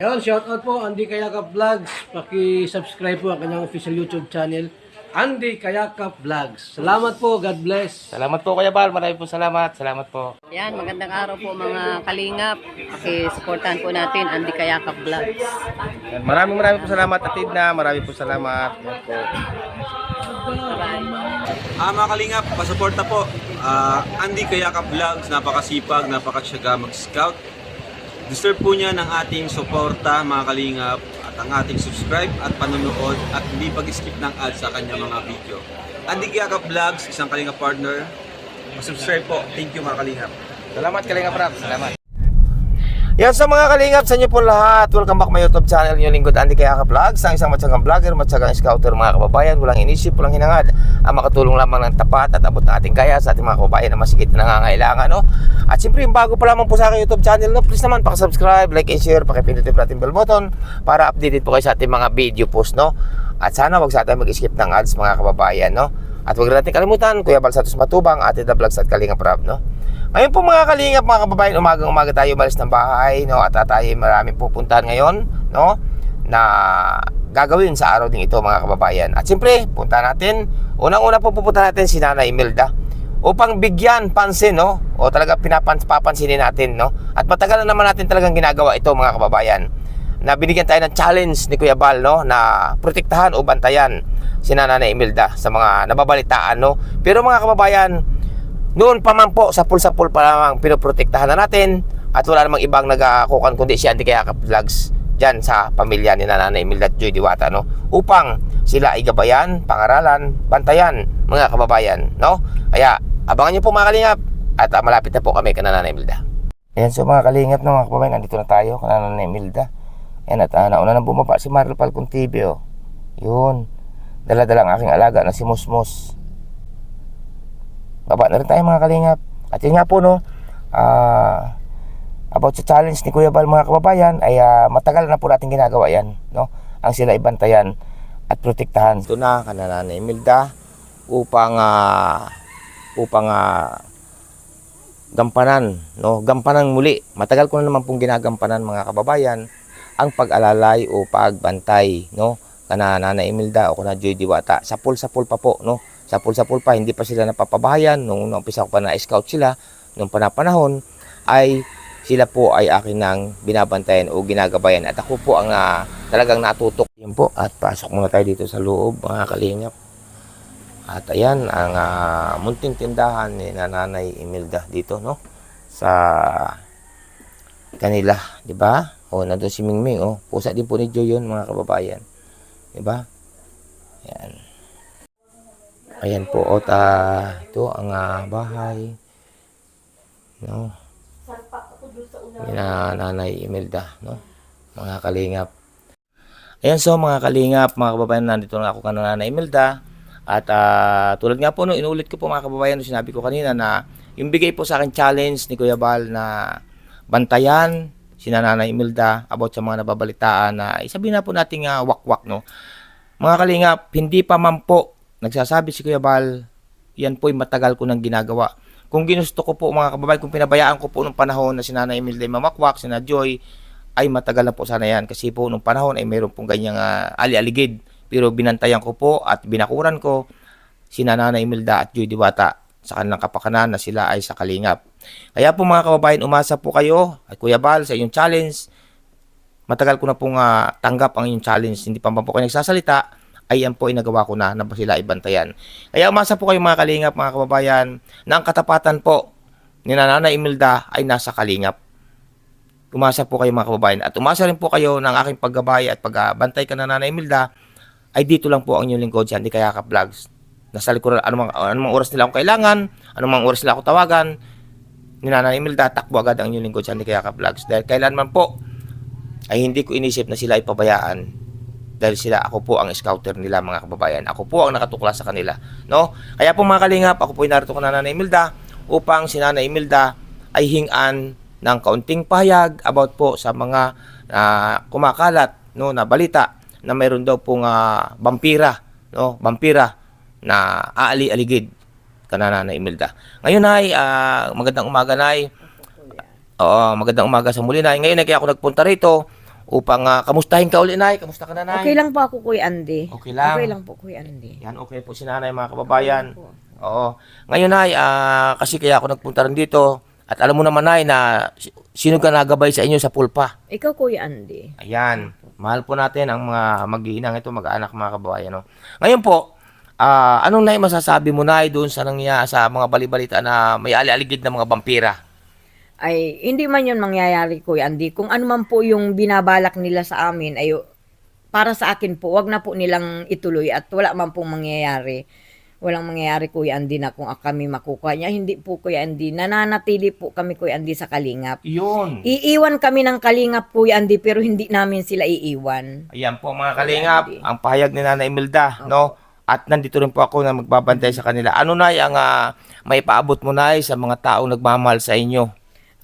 Ayun, shoutout po Andy Kayakap Vlogs. Paki-subscribe po ang kanyang official YouTube channel, Andy Kayakap Vlogs. Salamat po, God bless. Salamat po Kuya Bal, maraming po salamat. Salamat po. Yan, magandang araw po mga kalingap. Paki-supportahan po natin Andy Kayakap Vlogs. Yan, maraming po salamat Atid na, maraming po salamat. Yan po. Mga kalingap, pasuporta po. Andy Kayakap Vlogs, napakasipag, napakasyaga mag-scout. Deserve po niya ng ating suporta mga kalingap at ang ating subscribe at panonood at hindi pag-skip ng ads sa kanya mga video. Andy Kayakap Vlogs, isang kalingap partner. Subscribe po. Thank you mga kalingap. Salamat Kalingap Rap, salamat. Yan sa mga kalingap, sa inyo po lahat. Welcome back my YouTube channel, yung lingkod Andy Kayakap Vlogs. Ang isang matyagang vlogger, matyagang scouter mga kababayan. Walang inisip, walang hinangad. Ang makatulong lamang ng tapat at abot ng ating kaya sa ating mga kababayan na masikit na nangangailangan, no? At siyempre, yung bago pa lamang po sa aking YouTube channel, no? Please naman, pakisubscribe, like and share, pakipindutin po natin bell button para updated po kayo sa ating mga video post, no? At sana wag sa atin mag-skip ng ads mga kababayan, no? At wag natin kalimutan, Kuya Bal Santos Matubang, Atid na Vlogs at Kalingap Rap, no? Ngayon po mga kalingap, mga kababayan, umaga tayo malis ng bahay, no? At tayo maraming pupuntahan ngayon, no? Na gagawin sa araw din ito mga kababayan. At siyempre, punta natin, unang-una po pupunta natin si Nanay Imelda upang bigyan pansin, no? O talaga papansinin natin, no? At matagal na naman natin talagang ginagawa ito mga kababayan, na binigyan tayo ng challenge ni Kuya Bal, no? Na protektahan o bantayan si Nanay Imelda sa mga nababalitaan, no? Pero mga kababayan, noon pa man po, sa pool pa lamang pinoprotektahan na natin at wala namang ibang nagakukan kundi si Andy Kayakap Vlogs dyan sa pamilya ni Nanay Imelda at Joy Diwata, no? Upang sila ay gabayan, pangaralan, bantayan mga kababayan, no? Kaya abangan nyo po mga kalingap at malapit na po kami kay Nanay Imelda. Ayan, so mga kalingap, no, mga kababayan, nandito na tayo kay Nanay Imelda. Ayan, at nauna nang bumaba si Marlo Falcon TV, oh. Yun, dala-dala ang aking alaga na si Musmus. Baba na rin tayo mga kalingap. At yun nga po, no, about sa challenge ni Kuya Bal mga kababayan ay matagal na po natin ginagawa yan, no? Ang sila ibantayan at protektahan. Ito na Nanay Imelda upang gampanan, no? Gampanan muli. Matagal ko na naman pong ginagampanan mga kababayan ang pag-alalay o pagbantay, no? Kana Nanay Imelda o kana Joy Diwata. Sa pool pa po, no? Sa pool pa, hindi pa sila napapabahayan. Nung umpisa ko pa na-scout sila, nung panahon ay sila po ay akin nang binabantayan o ginagabayan. At ako po ang talagang natutok. Yun po, at pasok muna tayo dito sa loob, mga kalingap. At ayan, ang munting tindahan ni Nanay Imelda dito, no? Sa kanila, di ba? O, nandun si Mingming, oh. Pusa din po ni Joy yun, mga kababayan. Di ba? Ayan. Ayan po, at ito ang bahay, no? Ni Nanay Imelda, no? Mga kalingap. Ayan, so mga kalingap, mga kababayan, nandito na ako kanina Nanay Imelda. At tulad nga po, no, inulit ko po mga kababayan, no, sinabi ko kanina na yung bigay po sa akin challenge ni Kuya Bal na bantayan si Nanay Imelda about sa mga nababalitaan na isabihin na po nating wakwak, no? Mga kalingap, hindi pa man po nagsasabi si Kuya Bal, yan po'y matagal ko nang ginagawa. Kung ginusto ko po mga kababayan, kung pinabayaan ko po nung panahon na si Nanay Imelda ay mamakwak, si Nanay Joy, ay matagal na po sana yan. Kasi po nung panahon ay mayroon pong ganyang ali-aligid. Pero binantayan ko po at binakuran ko si Nanay Imelda at Joy Diwata sa kanilang kapakanan na sila ay sa kalingap. Kaya po mga kababayan, umasa po kayo at Kuya Bal sa inyong challenge. Matagal ko na pong tanggap ang inyong challenge. Hindi pa po kayo nagsasalita. Ayan po, inagawa ko na sila ibantayan. Kaya umasa po kayo mga kalingap, mga kababayan, na ang katapatan po ni Nanay Imelda ay nasa kalingap. Umasa po kayo mga kababayan. At umasa rin po kayo ng aking paggabay at pagbantay ka na Nanay Imelda, ay dito lang po ang inyong lingkod, si Andy Kayakap Vlogs. Nasa likuran, anumang oras nila akong kailangan, anumang oras nila ako tawagan, ni Nanay Imelda, takbo agad ang inyong lingkod, si Andy Kayakap Vlogs. Dahil kailanman po, ay hindi ko inisip na sila ay pabayaan. Dahil ako po ang scouter nila mga kababayan. Ako po ang nakatuklas sa kanila, no? Kaya po mga kalingap, ako po ay narito ko na Nanay Imelda upang si Nanay Imelda ay hingan ng kaunting pahayag about po sa mga kumakalat, no, na balita na mayroon daw pong vampira, no? Vampira na aali-aligid kana Nanay Imelda. Ngayon ay magandang umaga, Nay. Magandang umaga sa muli, Nay. Ngayon ay kaya ako nagpunta rito upang kamustahin ka uli, Nay. Kamusta ka na, Nay? Okay lang po ako, Kuya Andy. Okay lang. Okay lang po, Kuya Andy. Yan, okay po si Nanay, mga kababayan. Okay lang po. Oo. Ngayon, Nay, kasi kaya ako nagpunta rin dito. At alam mo naman, Nay, na sino ka nagabay sa inyo sa pulpa? Ikaw, Kuya Andy. Ayan. Mahal po natin ang mga mag-iinang ito, mag-anak, mga kababayan. No? Ngayon po, anong Nay masasabi mo, Nay, doon sa sa mga balibalita na may ali-aligid na mga vampira? Ay, hindi man yun mangyayari, Kuya Andy. Kung ano man po yung binabalak nila sa amin, ay para sa akin po, wag na po nilang ituloy at wala man pong mangyayari. Walang mangyayari, Kuya Andy, na kung kami makukuha niya. Hindi po, Kuya Andy. Nananatili po kami, Kuya Andy, sa Kalingap. Yun. Iiwan kami ng Kalingap, Kuya Andy, pero hindi namin sila iiwan. Ayan po, mga kalingap, ang pahayag ni Nanay Imelda, no? At nandito rin po ako na magbabantay sa kanila. Ano, Nay, ang may paabot mo, Nay, sa mga taong nagmamahal sa inyo?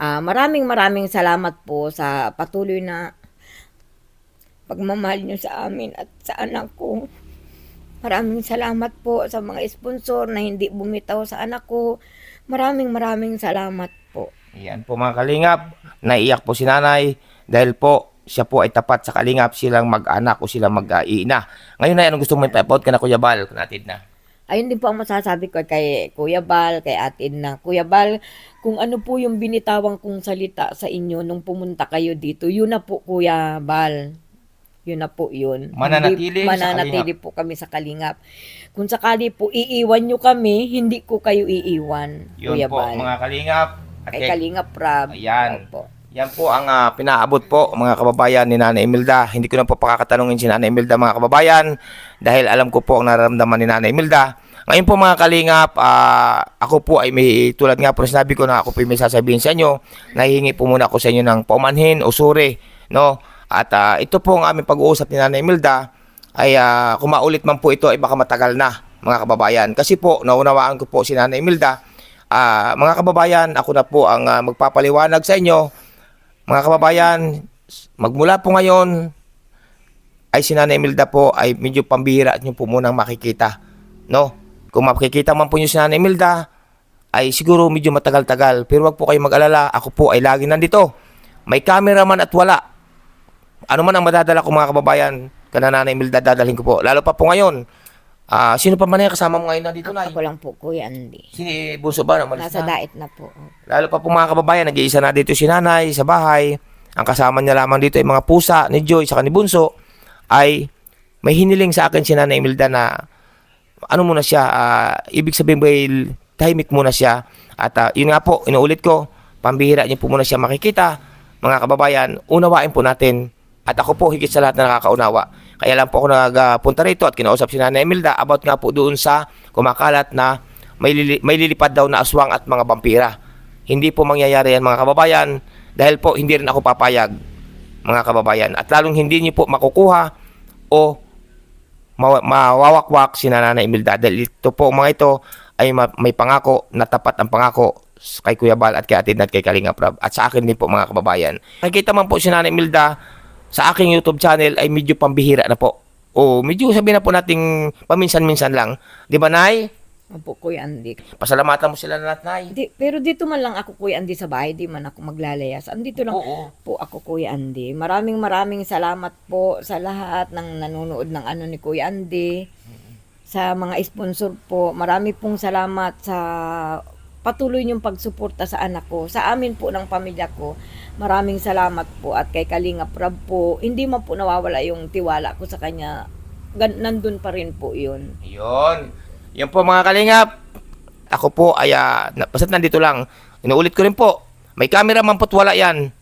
Maraming salamat po sa patuloy na pagmamahal nyo sa amin at sa anak ko. Maraming salamat po sa mga sponsor na hindi bumitaw sa anak ko. Maraming salamat po. Ayan po, mga kalingap, naiyak po si Nanay dahil po siya po ay tapat sa kalingap, silang mag-anak o silang mag-iina. Ngayon, Nay, anong gusto mo ipa-upload ka na, Kuya Bal? Natid na. Ayun din po ang masasabi ko kay Kuya Bal, kay Ate na Kuya Bal, kung ano po yung binitawang kong salita sa inyo nung pumunta kayo dito, yun na po, Kuya Bal. Yun na po yun. Mananatili sa Mananatili po kami sa Kalingap. Kung sakali po iiwan nyo kami, hindi ko kayo iiwan, Yun Kuya po, Bal. mga kalingap. At Kay Kalingap Rab. Ayan. Opo. Yan po ang pinaabot po, mga kababayan, ni Nanay Imelda. Hindi ko na po pakakatanungin si Nanay Imelda, mga kababayan, dahil alam ko po ang nararamdaman ni Nanay Imelda. Ngayon po, mga kalingap, ako po ay may, tulad nga po na sinabi ko na ako po may sasabihin sa inyo, nahihingi po muna ako sa inyo ng paumanhin o suri, no? At ito po ang aming pag-uusap ni Nanay Imelda, ay kung maulit man po ito ay baka matagal na, mga kababayan. Kasi po, naunawaan ko po si Nanay Imelda. Mga kababayan, ako na po ang magpapaliwanag sa inyo. Mga kababayan, magmula po ngayon ay si Nanay Imelda po ay medyo pambihira nyo po munang makikita, no? Kung makikita man po nyo si Nanay Imelda ay siguro medyo matagal-tagal, pero wag po kayo mag-alala, ako po ay lagi nandito. May camera man at wala. Ano man ang madadala ko, mga kababayan, kana Nanay Imelda dadalhin ko po. Lalo pa po ngayon, sino pa man yung kasama mo ngayon nandito, Nay? Ako lang po, Kuya Andy. Si Bunso ba? Umalis Nasa na? dait na po. Lalo pa po, mga kababayan, nag-iisa na dito si Nanay sa bahay. Ang kasama niya lamang dito ay mga pusa ni Joy sa ni Bunso. Ay may hiniling sa akin si Nanay Imelda na ano muna siya, ibig sabihin ba tahimik muna siya. At yun nga po, inuulit ko, pambihira niyo po muna siya makikita. Mga kababayan, unawain po natin. At ako po higit sa lahat na nakakaunawa. Kaya lang po ako nagpunta rito at kinausap si Nanay Imelda about nga po doon sa kumakalat na may lilipad daw na aswang at mga vampira. Hindi po mangyayari yan, mga kababayan, dahil po hindi rin ako papayag, mga kababayan. At lalong hindi niyo po makukuha o mawawakwak si Nanay Imelda. Dahil ito po, mga ito ay may pangako na tapat ang pangako kay Kuya Bal at kay Ate at kay Kalingap Rab. At sa akin din po, mga kababayan. Nakikita man po si Nanay Imelda sa aking YouTube channel ay medyo pambihira na po. O medyo sabihin na po nating paminsan-minsan lang. Di ba, Nay? Opo, Kuya Andy. Pasalamatan mo sila na lahat, Nay. Pero dito man lang ako, Kuya Andy, sa bahay. Di man ako maglalayas. Andito lang Oo. po ako, Kuya Andy. Maraming salamat po sa lahat ng nanonood ng ano ni Kuya Andy. Sa mga sponsor po. Marami pong salamat sa patuloy niyong pagsuporta sa anak ko. Sa amin po ng pamilya ko. Maraming salamat po. At kay Kalingap Rab po, hindi man po nawawala yung tiwala ko sa kanya. Nandun pa rin po yun. Yun. Yun po, mga kalingap. Ako po ay, basta't nandito lang. Inuulit ko rin po. May camera man po't wala yan.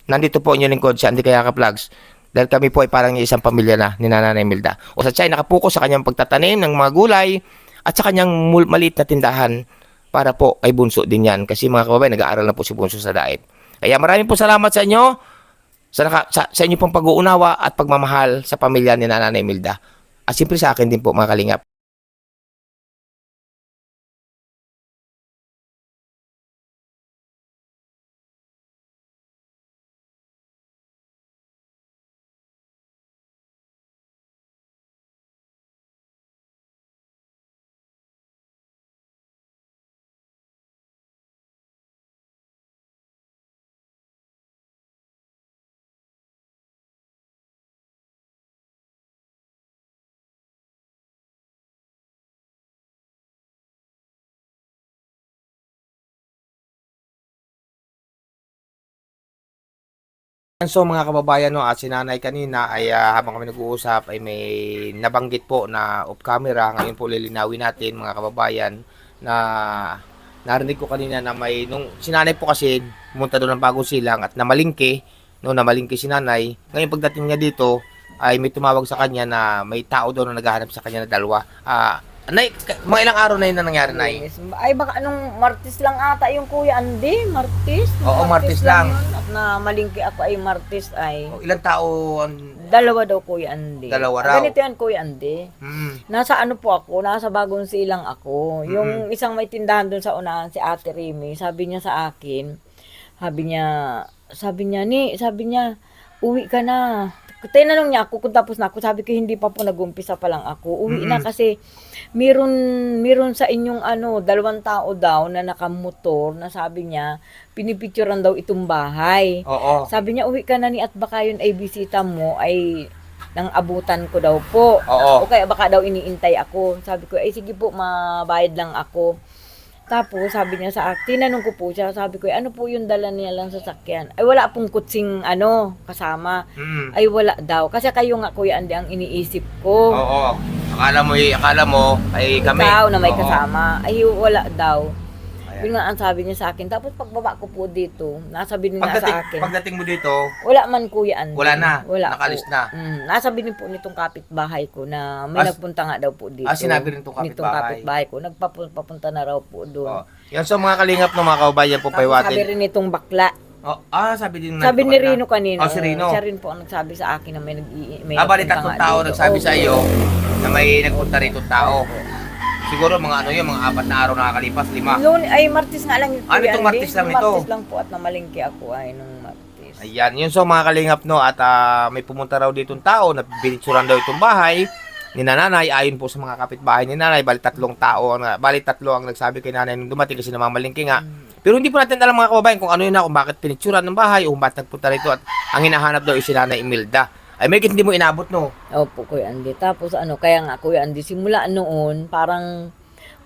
Nandito po inyong lingkod sa Andy Kayaka Vlogs. Dahil kami po ay parang isang pamilya na ni Nanay Imelda. O sa siya ay nakapokus sa kanyang pagtatanim ng mga gulay at sa kanyang maliit na tindahan para po kay Bunso din yan. Kasi mga kababayan, nag-aaral na po si Bunso sa daet. Kaya maraming po salamat sa inyo sa inyo pong pag-uunawa at pagmamahal sa pamilya ni Nanay Imelda. At siyempre sa akin din po, mga kalingap. So mga kababayan, no, at si nanay kanina ay habang kami nag-uusap ay may nabanggit po na off camera. Ngayon po lilinawin natin mga kababayan na narinig ko kanina na may nung si nanay po kasi pumunta doon ng Bagong Silang at namalingke, no, namalingke si nanay. Ngayon pagdating niya dito ay may tumawag sa kanya na may tao daw na naghahanap sa kanya na dalawa. Nay, mga ilang araw na yun na nangyari, Nay? Ay baka anong Martes lang ata yung Kuya Andy, Martes? Oo, Martes lang. Yun. At na malingki ako ay Martes ay. Ilang tao ang... Dalawa daw Kuya Andy. Dalawa raw. Ganito yan Kuya Andy. Nasa ano po ako, nasa Bagong Silang ako. Yung isang may tindahan doon sa unahan, si Ate Remy, sabi niya sa akin, sabi niya, uwi ka na. Tinanong niya ako kung tapos na ako, sabi ko hindi pa po nag-umpisa pa lang ako. Uwi na kasi meron sa inyong 2 tao daw na nakamotor na sabi niya, pinipicturean daw itong bahay. Oo. Sabi niya, uwi ka na ni at baka yun ay bisita mo ay nang abutan ko daw po. Oo. O kaya baka daw iniintay ako. Sabi ko, ay sige po, mabayad lang ako. Tapos, sabi niya sa akin, tinanong ko po siya, sabi ko, ano po yung dala niya lang sa sakyan? Ay, wala pong kutsing, kasama. Ay, wala daw. Kasi kayo nga, Kuya Andy, ang iniisip ko. Oo. Akala mo ay kami. Ikaw na may Oo. kasama. Ay, wala daw. Ayan. Yun nga ang sabi niya sa akin. Tapos, pagbaba ko po dito, nasabi niya sa akin. Pagdating mo dito, Wala man, Kuya Andy. Wala na. Wala Nakalis po. na. Nasabi din po nitong kapitbahay ko na may nagpunta nga daw po dito. Sinabi rin itong Nitong kapitbahay. kapitbahay ko. Nagpapunta na raw po doon. yan sa mga kalingap ng mga kababayan po Tapos sabi paywatin. rin nitong bakla. Sabi din Sabi ni Rino kanina. Si Rino. Siya rin po ang nagsabi sa akin na may Bali nagpunta 3 nga tao dito. nagsabi sa Opo. iyo na may nagpunta rito tao. Siguro mga mga 4 na araw nakakalipas, 5. Ay, Martes nga lang. Ano itong Martes lang ito? Martes lang po at namalingki ako ay nung Martes. Ayan, yun so mga kalingap, no, at may pumunta raw ditong tao na binitsuran daw itong bahay ni nanay. Ayon po sa mga kapitbahay ni nanay, bali 3 tao, bali 3 ang nagsabi kay nanay nung dumating kasi namamalingki nga. Pero hindi po natin alam mga kababayan kung ano yun na, kung bakit pinitsuran ng bahay o bakit nagpunta rito at ang hinahanap daw is si Nanay Imelda. Ay may hindi mo inabot, no? Opo, Kuya Andy. Tapos kaya nga Kuya Andy, simula noon, parang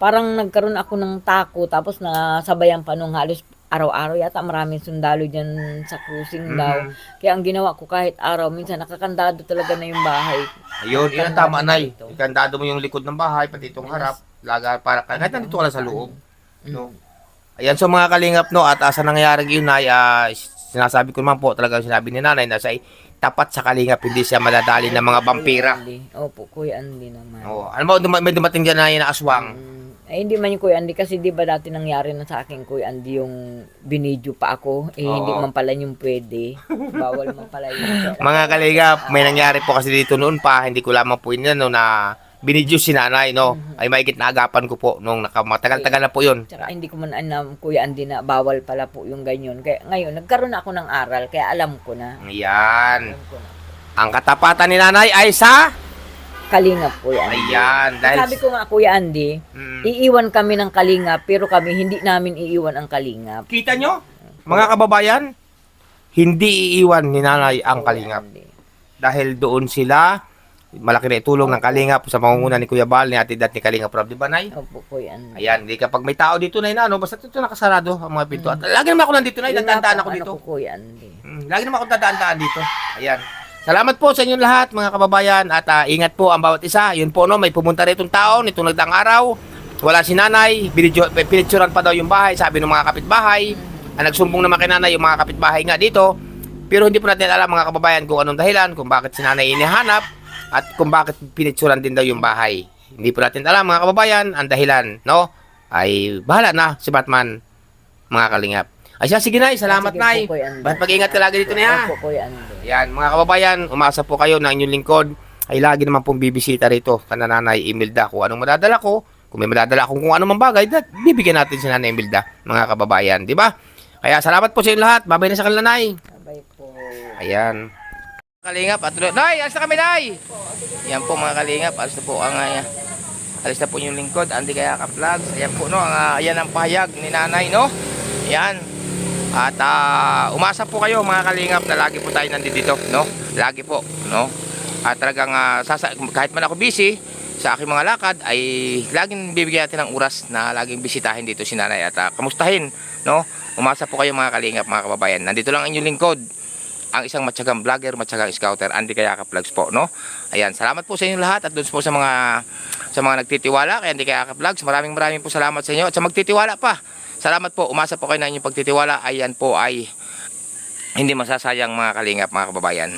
nagkaroon ako ng tako, tapos nasabayan pa nung halos araw-araw yata maraming sundalo dyan sa cruising daw. Kaya ang ginawa ko kahit araw, minsan nakakandado talaga na yung bahay. Ayun, yun ang tama, Nay. Ikandado mo yung likod ng bahay, pati itong harap, laga, para kahit nandito ka lang sa loob. No? Ayan, so mga kalingap, no, at sa nangyayari yun, Nay, sinasabi ko naman po, talagang sinabi ni nanay na siya tapat sa kalingap, hindi siya madadali ng mga vampira. Opo, Kuya Andy naman. Oh, ano ba, may dumating dyan na yun na aswang? Ay, hindi man yung Kuya Andy kasi di ba dati nangyari na sa akin Kuya Andy yung binidyo pa ako. Hindi man pala yung pwede. Bawal man pala yun. Mga kalingap, may nangyari po kasi dito noon pa, hindi ko lamang po yun, no, na binidyo si nanay, no? Ay maigit na agapan ko po nung matagal-tagal na po yun. Tsaka hindi ko man alam Kuya Andy na bawal pala po yung ganyan. Kaya ngayon, nagkaroon ako ng aral kaya alam ko na. Ayan. Alam ko na. Ang katapatan ni nanay ay sa... Kalingap Kuya Andy. Ayan. Dahil... Sabi ko nga Kuya Andy, iiwan kami ng kalingap pero kami hindi namin iiwan ang kalingap. Kita nyo? Mga kababayan, hindi iiwan ni nanay ang kalingap. Andy. Dahil doon sila, malaki na itulong ng kalingap sa pangunguna ni Kuya Bal, ni Ate Dat, ni Kalingap Rob, di ba, Nay? Opo Kuya Andy. Ayan, di kapag may tao dito, Nay, na ano, basta ito nakasarado ang mga pinto. At lagi naman ako nandito, Nay, Yun nga dadaan po, ako dito. Ano ko, Kuya Andy. Lagi naman ako dadaan dito. Ayan. Salamat po sa inyong lahat, mga kababayan, at ingat po ang bawat isa. Yun po, no, may pumunta rito taon, itong nagdaang araw. Wala si nanay, pinitsuran pa daw yung bahay, sabi ng mga kapitbahay. Nagsumbong naman kay nanay yung mga kapitbahay nga dito. Pero hindi po natin alam, mga kababayan, kung anong dahilan, kung bakit si nanay inihanap, at kung bakit pinitsuran din daw yung bahay. Hindi po natin alam, mga kababayan, ang dahilan, no? Ay, bahala na si Batman, mga kalingap. Ay siya, sige, Nay, salamat, Sige Nay. po, Kuya Andy. Ba't mag-ingat ka lagi dito, Nay, ha? Opo Kuya Andy. Yan, mga kababayan, umasa po kayo na inyong lingkod ay lagi naman pong bibisita rito kana Nanay Imelda. Kung anong madadala ko, kung may madadala akong kung anong bagay, bibigyan natin si Nanay Imelda, mga kababayan, di ba? Kaya salamat po sa inyo lahat. Babay na sa kanila, Nay. Sabay po. Ayan. Kalingap, at Nay, alis na kami, Nay. Yan po mga kalingap, alis na po ang alis na po yung lingkod, Andy Kayakap Vlogs. Ayan po, no, ayan ang pahayag ni Nanay, no? Ayan. At umasa po kayo mga kalingap na lagi po tayo nandito, no? Lagi po, no? At talagang kahit man ako busy sa aking mga lakad ay laging bibigyan natin ng oras na laging bisitahin dito si Nanay at kamustahin, no? Umasa po kayo mga kalingap, mga kababayan. Nandito lang ang inyong lingkod, ang isang matyagang vlogger, matyagang scouter, Andy Kayakap Vlogs po, no? Ayan, salamat po sa inyo lahat at doon po sa mga nagtitiwala kay Andy Kayakap Vlogs. Maraming po salamat sa inyo at sa magtitiwala pa. Salamat po, umasa po kayo na inyong pagtitiwala. Ayan po ay hindi masasayang mga kalingap, mga kababayan.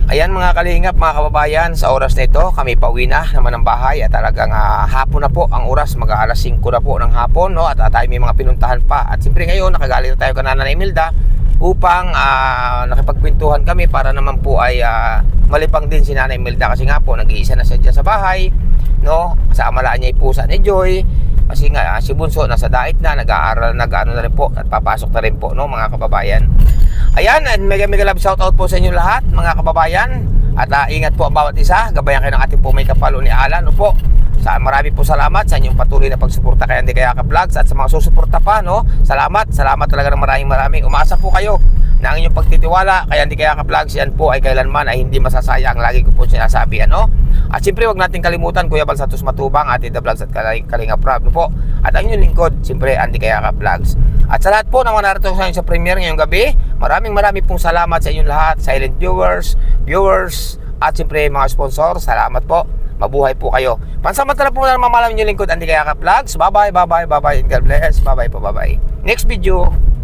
Ayan mga kalingap, mga kababayan, sa oras na ito kami pauwi na naman ng bahay at talagang hapon na po ang oras, mag-aalas 5 na po ng hapon, no? At tayo may mga pinuntahan pa at siyempre ngayon nakagaling na tayo kanana na Imelda upang nakipagkwentuhan kami para naman po ay malibang din si Nanay Imelda kasi nga po nag-iisa na siya dyan sa bahay, no? Kasama niya yung pusa ni Joy kasi nga si Bunso nasa dait na, nag-aaral, nag-ano na rin po at papasok na rin po, no, mga kababayan. Ayan, and mega love shoutout po sa inyo lahat mga kababayan. At ingat po ang bawat isa. Gabayan kayo ng ating po may kapalo ni Alan. No po. Marami po salamat sa inyong patuloy na pagsuporta kay Andy Kayakap Vlogs at sa mga susuporta pa, no. Salamat talaga ng maraming. Umaasa po kayo na ang inyong pagtitiwala kay Andy Kayakap Vlogs, yan po ay kailanman ay hindi masasayang. Lagi ko po sinasabi, ano. At siyempre wag natin kalimutan Kuya Bal Santos Matubang, Ate The Vlogs at Kalinga Prab, no po. At ang inyong lingkod, siyempre Andy Kayakap Vlogs. At sa lahat po ng mga narito sa premiere ngayong gabi, maraming pong salamat sa inyong lahat, silent viewers, at siyempre mga sponsor, salamat po. Mabuhay po kayo. Pansamantala po na mamalam yung lingkod, Andy Kayakap Vlogs. Bye-bye, and God bless. Bye-bye po, bye-bye. Next video.